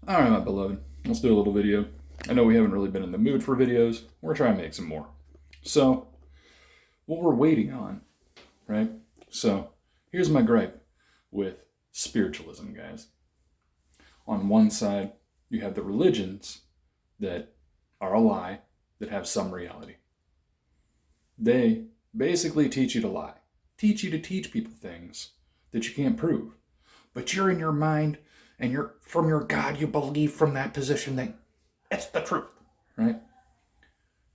Alright, my beloved, let's do a little video. I know we haven't really been in the mood for videos. We're trying to make some more. So, what we're waiting on, right? So, here's my gripe with spiritualism, guys. On one side, you have the religions that are a lie, that have some reality. They basically teach you to lie, teach you to teach people things that you can't prove. But you're in your mind and you're from your God, you believe from that position that it's the truth, right?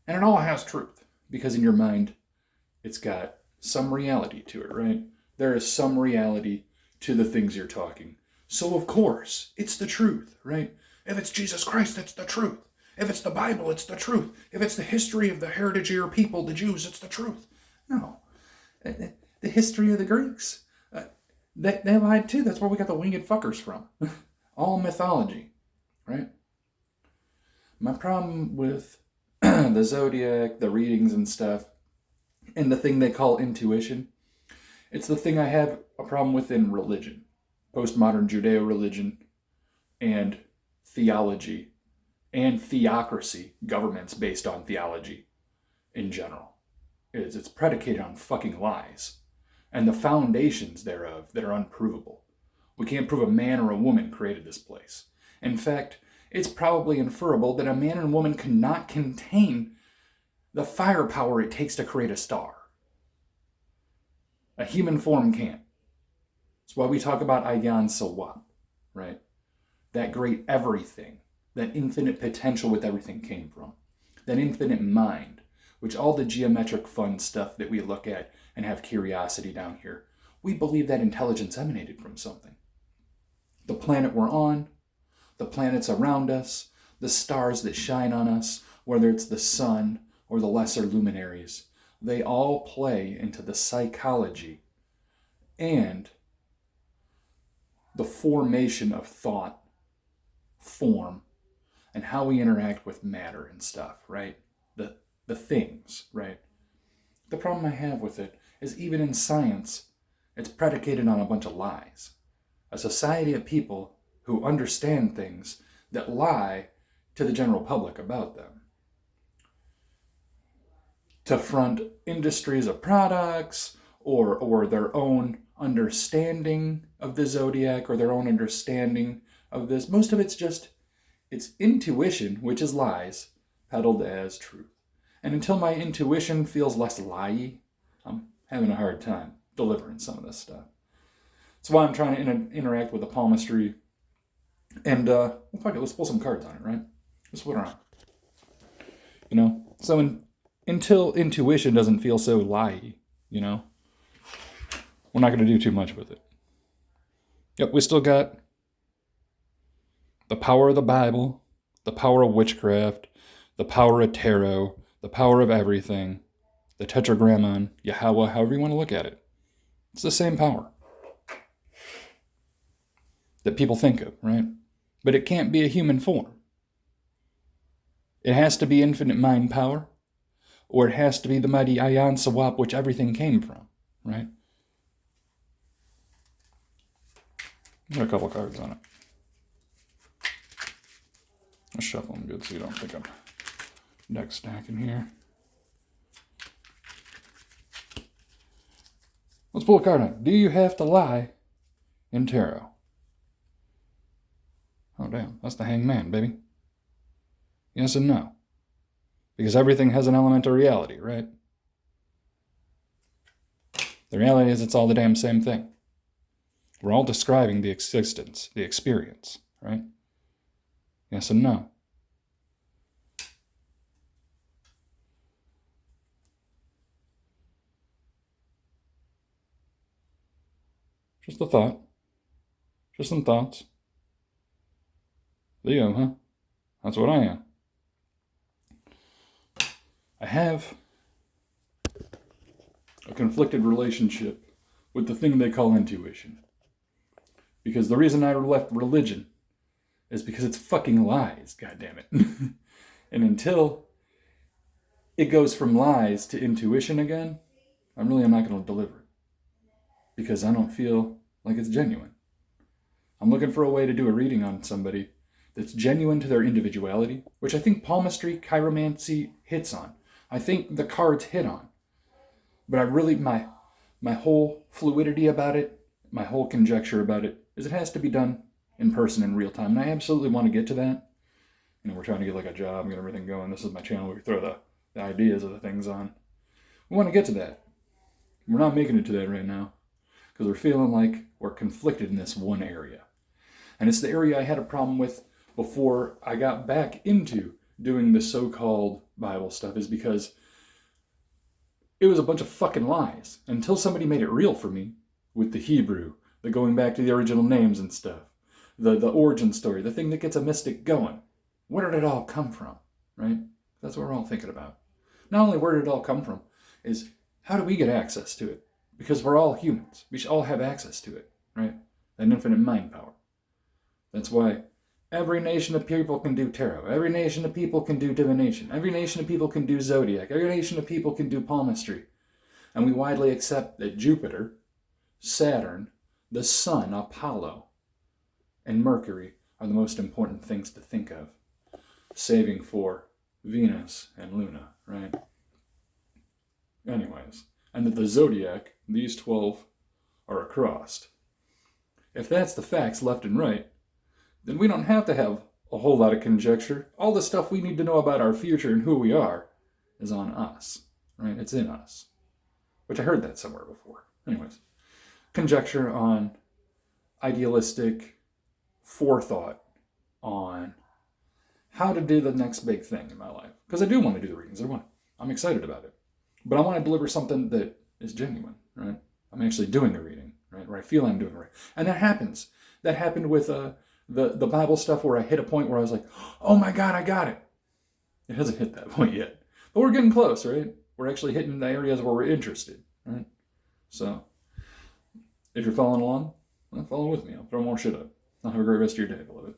And it all has truth because in your mind, it's got some reality to it, right? There is some reality to the things you're talking. So, of course, it's the truth, right? If it's Jesus Christ, it's the truth. If it's the Bible, it's the truth. If it's the history of the heritage of your people, the Jews, it's the truth. No. The history of the Greeks, they lied too. That's where we got the winged fuckers from. All mythology, right? My problem with the zodiac, the readings and stuff, and the thing they call intuition, it's the thing I have a problem with in religion, postmodern Judeo religion, and theology, and theocracy, governments based on theology in general. It's predicated on fucking lies, and the foundations thereof that are unprovable. We can't prove a man or a woman created this place. In fact, it's probably inferable that a man and woman cannot contain the firepower it takes to create a star. A human form can't. That's why we talk about Ayan Sawab, right? That great everything, that infinite potential with everything came from. That infinite mind, which all the geometric fun stuff that we look at and have curiosity down here, we believe that intelligence emanated from something. The planet we're on, the planets around us, the stars that shine on us, whether it's the sun or the lesser luminaries, they all play into the psychology and the formation of thought, form, and how we interact with matter and stuff, right? The things, right? The problem I have with it is even in science, it's predicated on a bunch of lies. A society of people who understand things that lie to the general public about them. To front industries of products or their own understanding of the zodiac or their own understanding of this. Most of it's intuition, which is lies, peddled as truth. And until my intuition feels less lie-y, I'm having a hard time delivering some of this stuff. That's why I'm trying to interact with the palmistry. And, well, fuck it, let's pull some cards on it, right? Let's put it on. You know? So until intuition doesn't feel so lie-y, you know? We're not going to do too much with it. Yep, we still got the power of the Bible, the power of witchcraft, the power of tarot, the power of everything, the tetragrammaton, Yahweh, however you want to look at it. It's the same power that people think of, right? But it can't be a human form. It has to be infinite mind power, or it has to be the mighty Ayan Sawab, which everything came from, right? Got a couple cards on it. Let's shuffle them good so you don't think I'm deck stacking here. Let's pull a card on. Do you have to lie in tarot? Oh, damn. That's the hangman, baby. Yes and no. Because everything has an element of reality, right? The reality is it's all the damn same thing. We're all describing the existence, the experience, right? Yes and no. Just a thought. Just some thoughts. Leo, huh? That's what I am. I have a conflicted relationship with the thing they call intuition. Because the reason I left religion is because it's fucking lies, goddammit. And until it goes from lies to intuition again, I'm not going to deliver it. Because I don't feel like it's genuine. I'm looking for a way to do a reading on somebody that's genuine to their individuality, which I think palmistry, chiromancy hits on. I think the cards hit on. But I really, my whole fluidity about it, my whole conjecture about it, is it has to be done in person in real time. And I absolutely want to get to that. You know, we're trying to get like a job and get everything going. This is my channel where we throw the ideas of the things on. We want to get to that. We're not making it to that right now because we're feeling like we're conflicted in this one area. And it's the area I had a problem with before I got back into doing the so-called Bible stuff, is because it was a bunch of fucking lies until somebody made it real for me with the Hebrew, the going back to the original names and stuff, the origin story, the thing that gets a mystic going. Where did it all come from, right? That's what we're all thinking about. Not only where did it all come from, is how do we get access to it? Because we're all humans. We should all have access to it, right? That infinite mind power. That's why every nation of people can do tarot. Every nation of people can do divination. Every nation of people can do zodiac. Every nation of people can do palmistry. And we widely accept that Jupiter, Saturn, the Sun, Apollo, and Mercury are the most important things to think of, saving for Venus and Luna, right? Anyways, and that the zodiac, these 12, are across. If that's the facts left and right, then we don't have to have a whole lot of conjecture. All the stuff we need to know about our future and who we are is on us, right? It's in us. Which I heard that somewhere before. Anyways, conjecture on idealistic forethought on how to do the next big thing in my life. Because I do want to do the readings. I'm excited about it. But I want to deliver something that is genuine, right? I'm actually doing a reading, right? Where I feel I'm doing it right. And that happens. That happened with the Bible stuff where I hit a point where I was like, oh my God, I got it. It hasn't hit that point yet. But we're getting close, right? We're actually hitting the areas where we're interested, right? So, if you're following along, well, follow with me. I'll throw more shit up. I'll have a great rest of your day, beloved.